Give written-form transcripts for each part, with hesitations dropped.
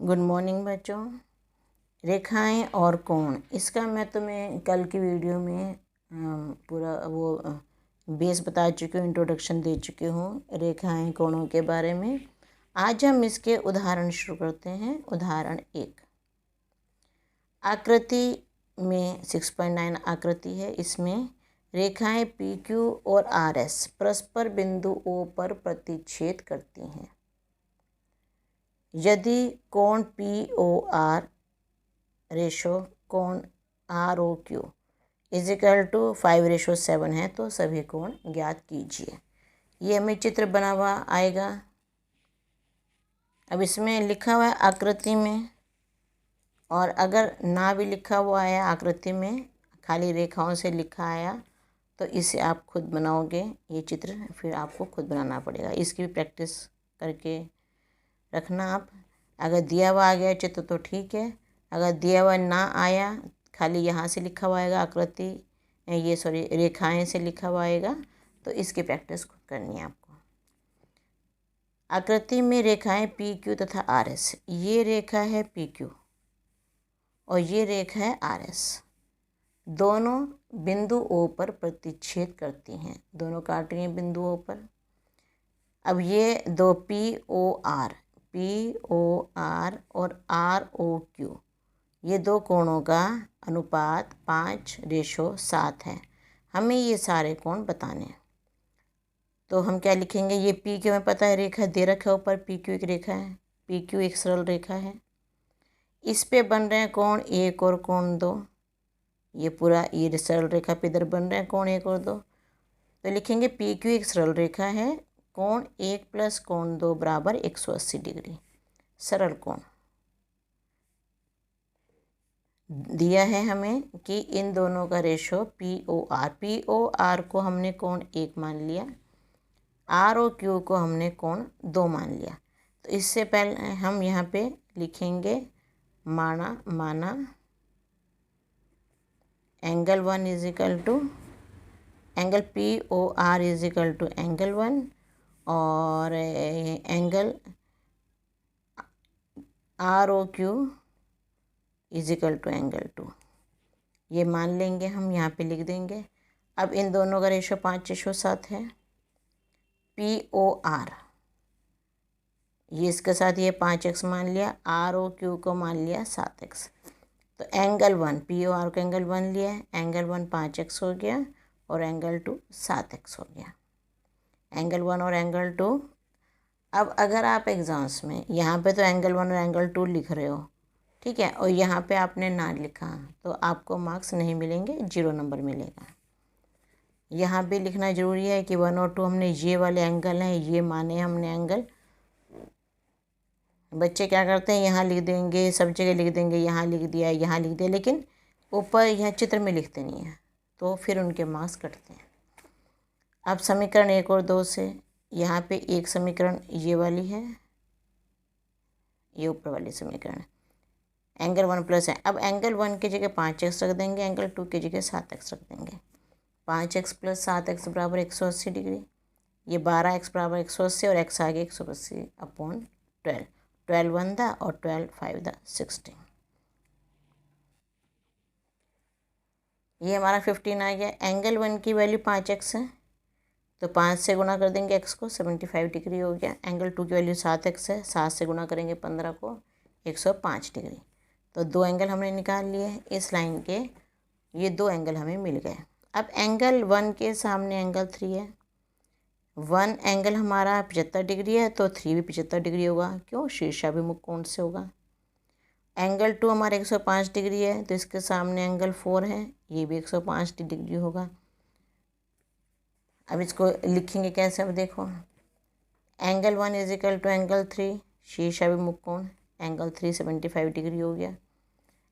Good morning बच्चों। रेखाएं और कोण, इसका मैं तुम्हें कल की वीडियो में पूरा बेस बता चुकी हूँ, इंट्रोडक्शन दे चुकी हूँ रेखाएं कोणों के बारे में। आज हम इसके उदाहरण शुरू करते हैं। उदाहरण 1, आकृति में 6.9 आकृति है। इसमें रेखाएं PQ और RS परस्पर बिंदु O पर प्रतिच्छेद करती हैं। यदि कोण POR रेशो कोण ROQ = 5:7 है तो सभी कोण ज्ञात कीजिए। ये हमें चित्र बना हुआ आएगा। अब इसमें लिखा हुआ है आकृति में, और अगर ना भी लिखा हुआ है आकृति में, खाली रेखाओं से लिखा आया, तो इसे आप खुद बनाओगे ये चित्र। फिर आपको खुद बनाना पड़ेगा, इसकी भी प्रैक्टिस करके रखना आप। अगर दिया हुआ आ गया चित्र तो ठीक है, अगर दिया हुआ ना आया, खाली यहाँ से लिखा हुआ आएगा आकृति, रेखाएं से लिखा हुआ आएगा, तो इसकी प्रैक्टिस खुद करनी है आपको। आकृति में रेखाएं PQ तथा RS, ये रेखा है PQ और ये रेखा है RS, दोनों बिंदु O पर प्रतिच्छेद करती हैं। दोनों काट रही हैं बिंदु O पर। अब ये दो POR और ROQ, ये दो कोणों का अनुपात 5:7 है। हमें ये सारे कोण बताने हैं, तो हम क्या लिखेंगे? ये PQ में पता है, रेखा दे रखा है ऊपर, PQ एक रेखा है, PQ एक सरल रेखा है। इस पे बन रहे हैं कोण 1 और कोण 2। ये पूरा ये सरल रेखा पे इधर बन रहे हैं कोण 1 और 2, तो लिखेंगे PQ एक सरल रेखा है, कोण 1 + कोण 2 = 180 डिग्री। सरल कोण दिया है हमें कि इन दोनों का रेशो POR को हमने कोण 1 मान लिया, ROQ को हमने कोण 2 मान लिया। तो इससे पहले हम यहाँ पे लिखेंगे माना एंगल 1 एंगल POR एंगल 1 और एंगल ROQ एंगल 2, ये मान लेंगे हम, यहाँ पे लिख देंगे। अब इन दोनों का रेशो 5:7 है। POR ये इसके साथ ये 5x मान लिया, ROQ को मान लिया 7x। तो एंगल 1 POR को एंगल 1 लिया है, एंगल 1 5x हो गया और एंगल 2 7x हो गया। एंगल 1 और एंगल 2। अब अगर आप एग्ज़ाम्स में यहाँ पे तो एंगल 1 और एंगल 2 लिख रहे हो, ठीक है, और यहाँ पे आपने ना लिखा, तो आपको मार्क्स नहीं मिलेंगे, 0 नंबर मिलेगा। यहाँ पे लिखना ज़रूरी है कि 1 और 2 हमने ये वाले एंगल हैं, ये माने हमने एंगल। बच्चे क्या करते हैं, यहाँ लिख देंगे, सब जगह लिख देंगे, यहाँ लिख दिया, यहाँ लिख दिया, लेकिन ऊपर यहाँ चित्र में लिखते नहीं हैं, तो फिर उनके मार्क्स कटते हैं। अब समीकरण 1 और 2 से यहाँ पे एक समीकरण ये वाली है, ये ऊपर वाली समीकरण एंगल 1 प्लस है। अब एंगल 1 की जगह 5x रख देंगे, एंगल 2 की जगह 7x रख देंगे। 5x + 7x = 180 degree. ये 12x = 180 और x आगे 180/12। 12 1 दा और 12 5 दा 16। ये हमारा 15 आ गया। एंगल 1 की वैल्यू 5x है, तो 5 से गुणा कर देंगे x को, 75 डिग्री हो गया। एंगल 2 की वैल्यू 7x है, 7 से गुणा करेंगे 15 को, 105 डिग्री। तो 2 एंगल हमने निकाल लिए हैं इस लाइन के, ये 2 एंगल हमें मिल गए। अब एंगल 1 के सामने एंगल 3 है। 1 एंगल हमारा 75 डिग्री है, तो 3 भी 75 डिग्री होगा। क्यों? शीर्षाभिमुख कोण से होगा। एंगल 2 हमारा 105 डिग्री है, तो इसके सामने एंगल 4 है, ये भी 105 डिग्री होगा। अब इसको लिखेंगे कैसे? अब देखो, एंगल 1 = एंगल 3 शीर्षाभिमुख कोण, एंगल 3 75 डिग्री हो गया।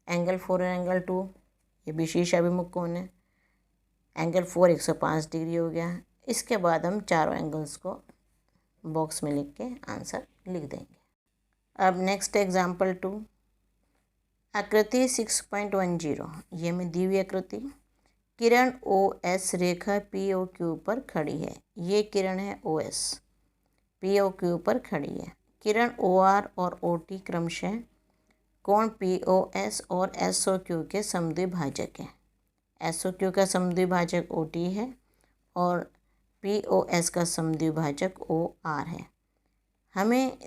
एंगल 4 और एंगल 2 ये भी शीर्षाभिमुख कोण है, एंगल 4 105 डिग्री हो गया। इसके बाद हम चारों एंगल्स को बॉक्स में लिख के आंसर लिख देंगे। अब नेक्स्ट एग्जाम्पल 2, आकृति 6.10, ये में दी हुई आकृति, किरण OS रेखा POQ पर खड़ी है। ये किरण है OS, POQ पर खड़ी है। किरण OR और OT क्रमशः कोण POS और SOQ के समद्विभाजक हैं। SOQ का समद्विभाजक OT है और POS का समद्विभाजक OR है। हमें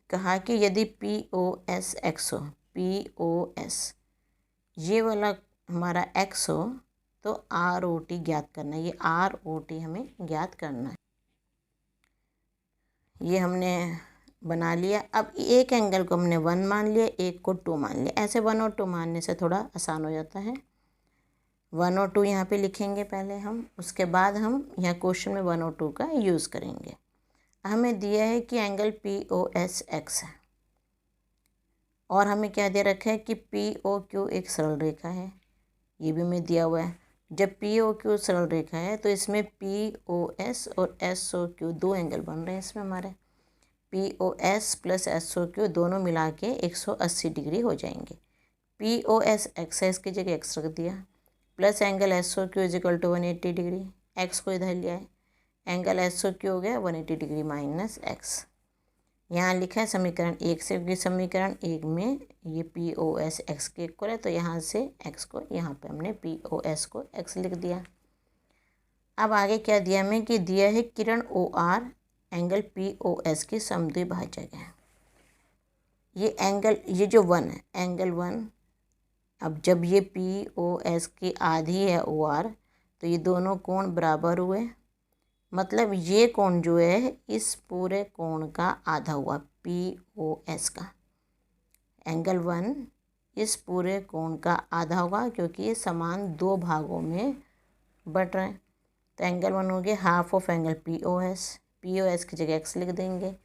कहा कि यदि POS X हो, POS ये वाला हमारा X हो तो ROT ज्ञात करना है। ये ROT हमें ज्ञात करना है। ये हमने बना लिया। अब एक एंगल को हमने 1 मान लिया, एक को 2 मान लिया। ऐसे 1 और 2 मानने से थोड़ा आसान हो जाता है। 1 और 2 यहाँ पे लिखेंगे पहले हम, उसके बाद हम यहाँ क्वेश्चन में 1 और 2 का यूज़ करेंगे। हमें दिया है कि एंगल POS X है और हमें क्या दे रखा है कि POQ एक सरल रेखा है। ये भी हमें दिया हुआ है। जब POQ सरल रेखा है तो इसमें POS और SOQ दो एंगल बन रहे हैं इसमें हमारे। POS प्लस SOQ दोनों मिला के 180 डिग्री हो जाएंगे। POS X है, इसकी जगह X रख दिया, plus angle SOQ is equal to 180 degree. X को इधर लिया है, एंगल SOQ हो गया 180 डिग्री माइनस X। यहाँ लिखा है समीकरण 1 से, क्योंकि समीकरण 1 में ये POS X के इक्वल है तो यहाँ से X को, यहाँ पे हमने POS को X लिख दिया। अब आगे क्या दिया हमें कि दिया है किरण OR एंगल POS की समद्विभाजक है। ये एंगल, ये जो 1 है एंगल 1, अब जब ये POS की आधी है OR तो ये दोनों कोण बराबर हुए, मतलब ये कोण जो है इस पूरे कोण का आधा हुआ POS का। एंगल 1 इस पूरे कोण का आधा होगा क्योंकि ये समान दो भागों में बट रहे हैं। तो एंगल 1 हो गया हाफ ऑफ एंगल POS की जगह X लिख देंगे,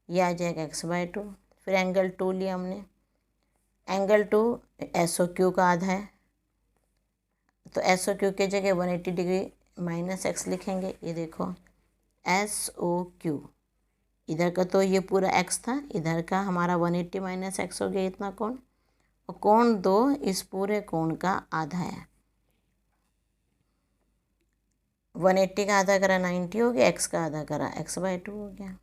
ये आ जाएगा X/2। फिर एंगल 2 लिया हमने, एंगल 2 SOQ का आधा है तो SOQ की जगह 180 डिग्री माइनस X लिखेंगे। ये देखो SOQ, इधर का तो ये पूरा X था, इधर का हमारा 180 माइनस X हो गया इतना कोण, और कोण 2 इस पूरे कोण का आधा है। 180 का आधा करा 90 हो गया, X का आधा करा X/2 हो गया।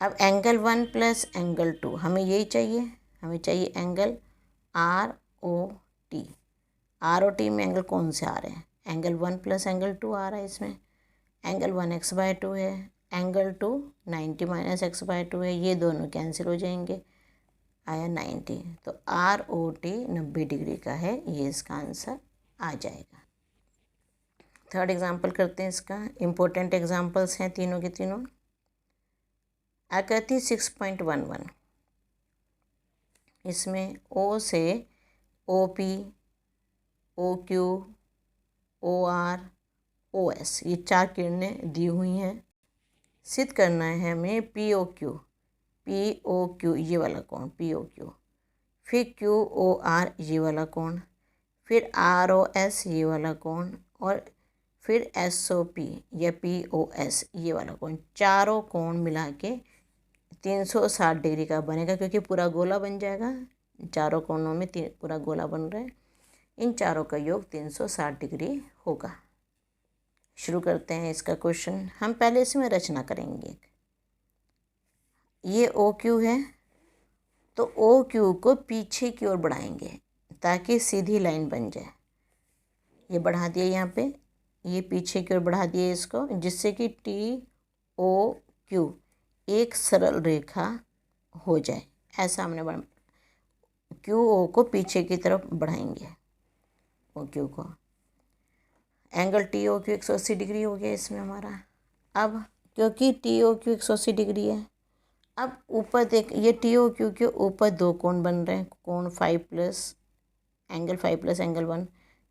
अब एंगल 1 प्लस एंगल 2 हमें यही चाहिए, हमें चाहिए एंगल ROT। ROT में एंगल कौन से आ रहे हैं, एंगल 1 प्लस एंगल 2 आ रहा है इसमें। एंगल 1 X/2 है, एंगल 2 90 माइनस X/2 है, ये दोनों कैंसिल हो जाएंगे, आया 90। तो ROT 90 डिग्री का है, ये इसका आंसर आ जाएगा। थर्ड एग्जाम्पल करते हैं इसका। इम्पोर्टेंट एग्जाम्पल्स हैं तीनों के तीनों। आकृति 6.11, इसमें O से OP, OQ, OR, OS ये 4 किरणें दी हुई हैं। सिद्ध करना है हमें POQ ये वाला कोण POQ, फिर QOR ये वाला कोण, फिर ROS ये वाला कोण, और फिर SOP या POS ये वाला कोण। चारों कोण मिला के 360 डिग्री का बनेगा, क्योंकि पूरा गोला बन जाएगा। चारों कोणों में पूरा गोला बन रहा है, इन चारों का योग 360 डिग्री होगा। शुरू करते हैं इसका क्वेश्चन। हम पहले इसमें रचना करेंगे। ये OQ है तो OQ को पीछे की ओर बढ़ाएंगे ताकि सीधी लाइन बन जाए। ये बढ़ा दिया यहाँ पे, ये पीछे की ओर बढ़ा दिए इसको, जिससे कि TOQ एक सरल रेखा हो जाए। ऐसा हमने QO को पीछे की तरफ बढ़ाएंगे, OQ को। एंगल TOQ 180 डिग्री हो गया इसमें हमारा। अब क्योंकि TOQ 180 डिग्री है, अब ऊपर देख, ये TOQ के ऊपर दो कोण बन रहे हैं, कोण 5 प्लस एंगल 1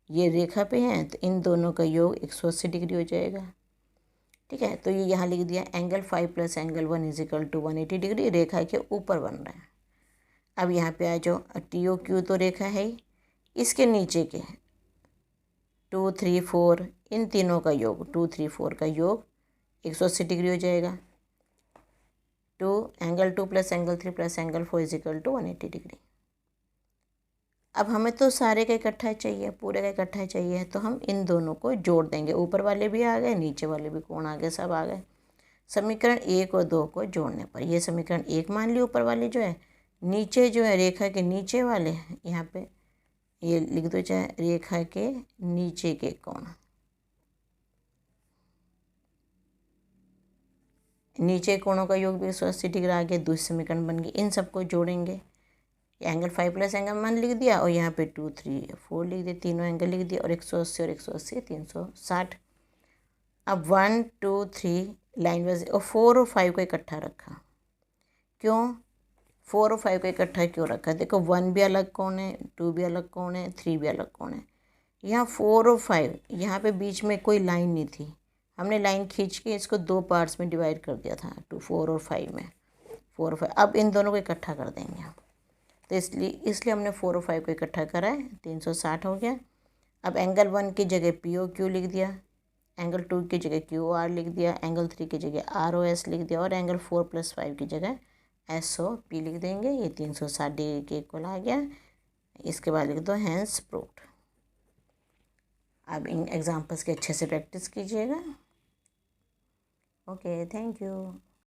ये रेखा पे हैं, तो इन दोनों का योग 180 डिग्री हो जाएगा। ठीक है, तो ये यहाँ लिख दिया angle 5 plus angle 1 is equal to 180 degree, रेखा के ऊपर बन रहा है। अब यहाँ पे आ जाओ, TOQ तो रेखा है ही, इसके नीचे के 2, 3, 4 इन तीनों का योग 2, 3, 4 का योग 180 डिग्री हो जाएगा। Angle 2 plus angle 3 plus angle 4 is equal to 180 degree. अब हमें तो सारे का इकट्ठा चाहिए, पूरे का इकट्ठा चाहिए, तो हम इन दोनों को जोड़ देंगे। ऊपर वाले भी आ गए, नीचे वाले भी कोण आ गए, सब आ गए। समीकरण 1 और 2 को जोड़ने पर, ये समीकरण 1 मान ली ऊपर वाली जो है, नीचे जो है रेखा के नीचे वाले यहाँ पे ये लिख दो, चाहे रेखा के नीचे के कोण, नीचे कोणों का योग भी 180 डिग्री आ गया। दूसरी समीकरण बन गई। इन सबको जोड़ेंगे, एंगल 5 प्लस एंगल 1 लिख दिया और यहाँ पे 2 3 4 लिख दिया, तीनों एंगल लिख दिया और 180 और 180 360। अब 1 2 3 लाइन वाइज और 4 और 5 को इकट्ठा रखा। क्यों 4 और 5 को इकट्ठा क्यों रखा? देखो 1 भी अलग कोण है, 2 भी अलग कोण है, 3 भी अलग कोण है। यहाँ 4 और 5 यहाँ पे बीच में कोई लाइन नहीं थी, हमने लाइन खींच के इसको 2 पार्ट्स में डिवाइड कर दिया था, 4 और 5 में, 4 और 5। अब इन दोनों को इकट्ठा कर देंगे, तो इसलिए हमने 4 और 5 को इकट्ठा करा है, 360 हो गया। अब एंगल 1 की जगह POQ लिख दिया, एंगल 2 की जगह QR लिख दिया, एंगल 3 की जगह ROS लिख दिया और एंगल 4 + 5 की जगह SOP लिख देंगे। ये 360 डिग्री के इक्वल आ गया। इसके बाद लिख दो हैंस प्रूव्ड। अब इन एग्जाम्पल्स की अच्छे से प्रैक्टिस कीजिएगा। Okay, thank you.